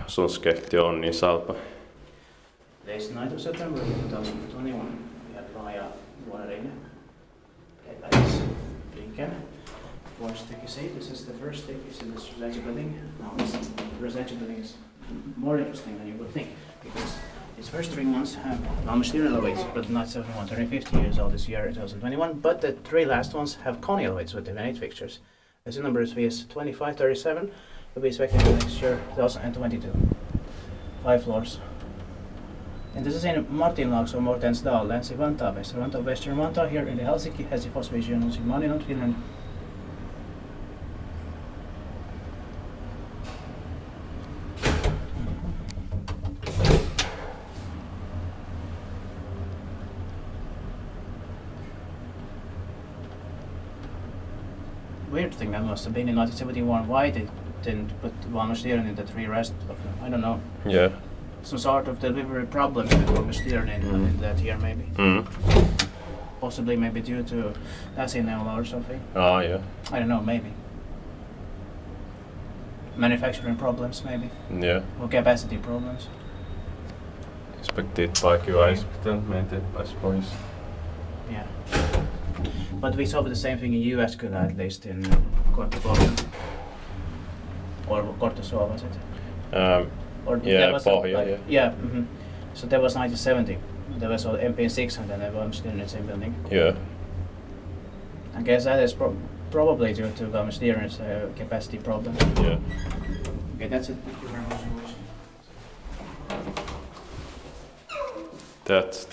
asunskehti on niin salpa. Today's 9th of September 2021. We have Laajavuorenrinne. Headlights blinken. Four stick you see, this is the first stick you see this residential building. Now the residential building is more interesting than you would think because its first 3 months have ValmetSchlieren elevates, but not 71, turning 50 years old this year, 2021. But the 3 last ones have cone elevates with the 8 fixtures. As the number is VS2537, will be expected next year, 2022. 5 floors. And this is in Martinlaakso, modernized lands in Vantaa, Western Vantaa, here in the Helsinki-Helsingfors region, in Finland, Finland. Weird thing that must have been in 1971. Why they didn't put ValmetSchlieren in the 3 rest of them? I don't know. Yeah. Some sort of delivery problem with ValmetSchlieren in that year, maybe. Possibly, maybe due to Asinneula or something. Ah, yeah. I don't know, maybe. Manufacturing problems, maybe. Yeah. Or capacity problems. Inspected by QIs, then maintained by spoils. Yeah. But we saw the same thing in US, at least in Korttipohja. Or Korttisoa, was it? Or yeah, Pohja, like, yeah. So that was 1970. There was also MP6 and then everyone still in the same building. Yeah. I guess that is probably due to ValmetSchlieren's capacity problem. Yeah. Okay, that's it. Thank you very much. That's